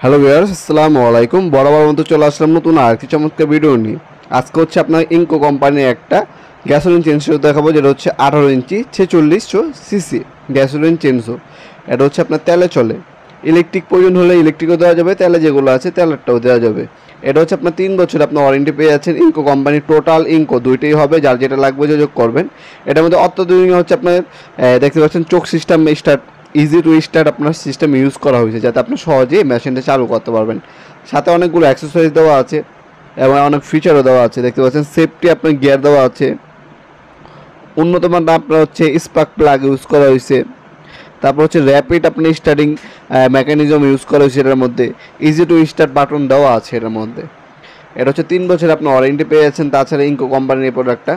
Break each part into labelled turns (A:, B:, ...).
A: Hello viewers, আসসালামু আলাইকুম। বরাবর মতো চলে আসলাম নতুন আরেকটি চমৎকার ভিডিও নিয়ে। আজকে হচ্ছে আপনার ইনকো কোম্পানির একটা গ্যাসোলিন চেনসো দেখাবো, যেটা হচ্ছে 18 ইঞ্চি 4600 সিসি গ্যাসোলিন চেনসো। এটা হচ্ছে আপনার তেলে চলে। ইলেকট্রিক প্রয়োজন হলে ইলেকট্রিকও দেওয়া যাবে, তেলে যেগুলো আছে তেলেরটাও দেওয়া যাবে। এটা হচ্ছে আপনার 3 বছর আপনার ওয়ারেন্টি পেয়ে যাচ্ছেন। ইনকো কোম্পানির টোটাল ইনকো দুইটাই হবে, যার যেটা লাগবে যোগাযোগ করবেন। এটার মধ্যে অত্যাধুনিক হচ্ছে আপনার দেখতে পাচ্ছেন চোখ system start, easy to start আপনার সিস্টেম ইউজ করা হয়েছে, যাতে আপনি সহজেই মেশিনটা চালু করতে পারবেন। সাথে অনেকগুলো অ্যাক্সেসরিজ দেওয়া আছে এবং অনেক ফিচারও দেওয়া আছে। দেখতে পাচ্ছেন সেফটি আপনার গিয়ার দেওয়া আছে। উন্নত মানের আপনার হচ্ছে স্পার্ক প্লাগ ইউজ করা হয়েছে। তারপর হচ্ছে র্যাপিড আপনি স্টার্টিং মেকানিজম ইউজ করা হয়েছে এটার মধ্যে। ইজি টু স্টার্ট বাটন দেওয়া আছে এটার মধ্যে। এটা হচ্ছে 3 বছর আপনি ওয়ারেন্টি পেয়ে যাচ্ছেন। তাছাড়া ইনকো কোম্পানির এই প্রোডাক্টটা,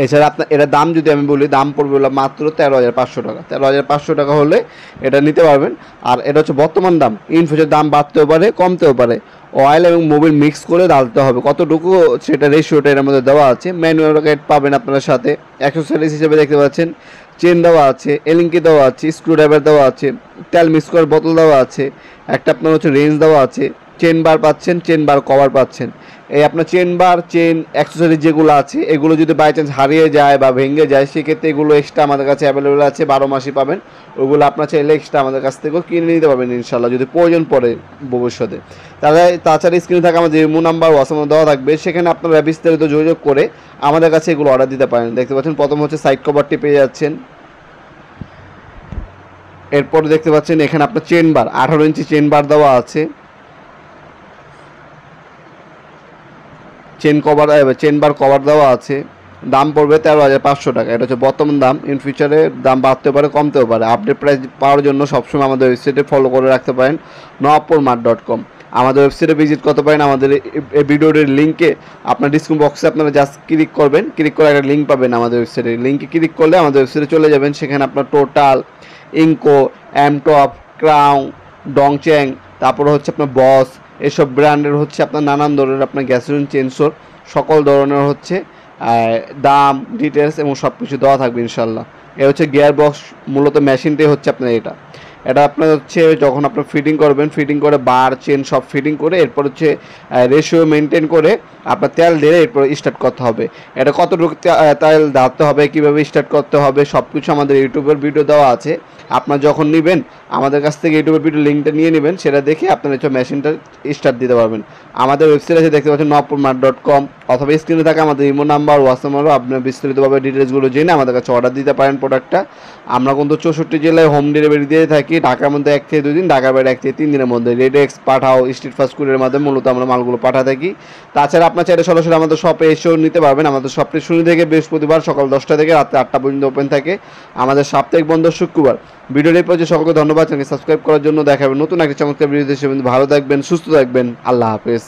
A: এছাড়া আপনার এটার দাম যদি আমি বলি, দাম পড়বে হলো মাত্র 13,500 টাকা। 13,500 টাকা হলে এটা নিতে পারবেন। আর এটা হচ্ছে বর্তমান দাম। ইন ফিউচার দাম বাড়তেও পারে, কমতেও পারে। অয়েল এবং মোবিল মিক্স করে ডালতে হবে, কতটুকু সেটা রেশিওটা এর মধ্যে দেওয়া আছে। ম্যানুয়াল গাইড পাবেন আপনার সাথে। অ্যাক্সেসরিজ হিসেবে দেখতে পাচ্ছেন চেন দেওয়া আছে, এলিঙ্কি দেওয়া আছে, স্ক্রুড্রাইভার দেওয়া আছে, তেল মিক্স করার বোতল দেওয়া আছে, একটা আপনার হচ্ছে রেঞ্জ দেওয়া আছে, চেন বার পাচ্ছেন, চেন বার কভার পাচ্ছেন। এই আপনার চেন বার, চেন অ্যাক্সেসরিজ যেগুলো আছে, এগুলো যদি বাই চান্স হারিয়ে যায় বা ভেঙে যায়, সেক্ষেত্রে এগুলো এক্সট্রা আমাদের কাছে অ্যাভেলেবেল আছে, 12 মাসই পাবেন। ওগুলো আপনার চাইলে এক্সট্রা আমাদের কাছ থেকেও কিনে নিতে পারবেন ইনশাল্লাহ, যদি প্রয়োজন পড়ে ভবিষ্যতে। তাছাড়া স্ক্রিনে থাকা আমাদের ইমো নাম্বার, হোয়াটসঅ্যাপ দেওয়া থাকবে, সেখানে আপনারা বিস্তারিত যোগাযোগ করে আমাদের কাছে এগুলো অর্ডার দিতে পারেন। দেখতে পাচ্ছেন প্রথম হচ্ছে সাইড কভারটি পেয়ে যাচ্ছেন। এরপর দেখতে পাচ্ছেন এখানে আপনার চেন বার, 18 ইঞ্চি চেন বার দেওয়া আছে। চেন বার কভার দেওয়া আছে। দাম পড়বে 13,500 টাকা। এটা হচ্ছে বর্তমান দাম। ইন ফিউচারে দাম বাড়তেও পারে, কমতেও পারে। আপডেট প্রাইস পাওয়ার জন্য সবসময় আমাদের ওয়েবসাইটে ফলো করে রাখতে পারেন, nowapurmart.com। আমাদের ওয়েবসাইটে ভিজিট করতে পারেন। আমাদের এই ভিডিওর লিঙ্কে আপনার ডিসক্রিপশন বক্সে আপনারা জাস্ট ক্লিক করবেন, ক্লিক করে একটা লিঙ্ক পাবেন আমাদের ওয়েবসাইটে। লিঙ্কে ক্লিক করলে আমাদের ওয়েবসাইটে চলে যাবেন। সেখানে আপনার টোটাল, ইনকো, এমটপ, ক্রাউন, ডংচ্যাং, তারপরে হচ্ছে আপনার বস, এসব ব্র্যান্ডের হচ্ছে আপনার নানান ধরনের আপনার গ্যাসোলিন চেনসোর সকল ধরনের হচ্ছে দাম, ডিটেলস এবং সব কিছু দেওয়া থাকবে ইনশাল্লাহ। এ হচ্ছে গিয়ার বক্স, মূলত মেশিনটাই হচ্ছে আপনার এটা আপনার হচ্ছে যখন আপনার ফিটিং করবেন, ফিটিং করে বার চেন সব ফিটিং করে এরপর হচ্ছে রেশিও মেনটেন করে আপনার তেল দিয়ে এরপর স্টার্ট করতে হবে। এটা কতটুকু তেল ঢালতে হবে, কীভাবে স্টার্ট করতে হবে, সব কিছু আমাদের ইউটিউবের ভিডিও দেওয়া আছে। আপনার যখন নেবেন আমাদের কাছ থেকে ইউটিউবের ভিডিও লিঙ্কটা নিয়ে নেবেন, সেটা দেখে আপনার হচ্ছে মেশিনটা স্টার্ট দিতে পারবেন। আমাদের ওয়েবসাইট আছে, দেখতে পাচ্ছেন nowapurmart.com, অথবা স্ক্রিনে থাকে আমাদের ইমো নাম্বার, হোয়াটসঅ্যাপ নাম্বার। আপনার বিস্তারিতভাবে ডিটেলসগুলো জেনে আমাদের কাছে অর্ডার দিতে পারেন প্রোডাক্টটা। আমরা কিন্তু 64 জেলায় হোম ডেলিভারি দিয়ে থাকি। ঢাকার মধ্যে 1 থেকে 2 দিন, ঢাকার বাইরে 1 থেকে 3 দিনের মধ্যে। রেডেক্স, পাঠাও, স্ট্রিট ফাস্ট ফুডের মাধ্যমে মূলত আমরা মালগুলো পাঠা থাকি। তাছাড়া আপনার চাইলে সরাসরি আমাদের শপে এসেও নিতে পারবেন। আমাদের শপটি শনি থেকে বৃহস্পতিবার সকাল 10টা থেকে রাত্রে 8টা পর্যন্ত ওপেন থাকে। আমাদের সাপ্তাহিক বন্ধ শুক্রবার। ভিডিওর এই পর্যায়ে সকলকে ধন্যবাদ। চ্যানেলকে সাবস্ক্রাইব করার জন্য। দেখাবেন নতুন একটা চমৎকার ভিডিও। ভালো থাকবেন, সুস্থ থাকবেন। আল্লাহ হাফেজ।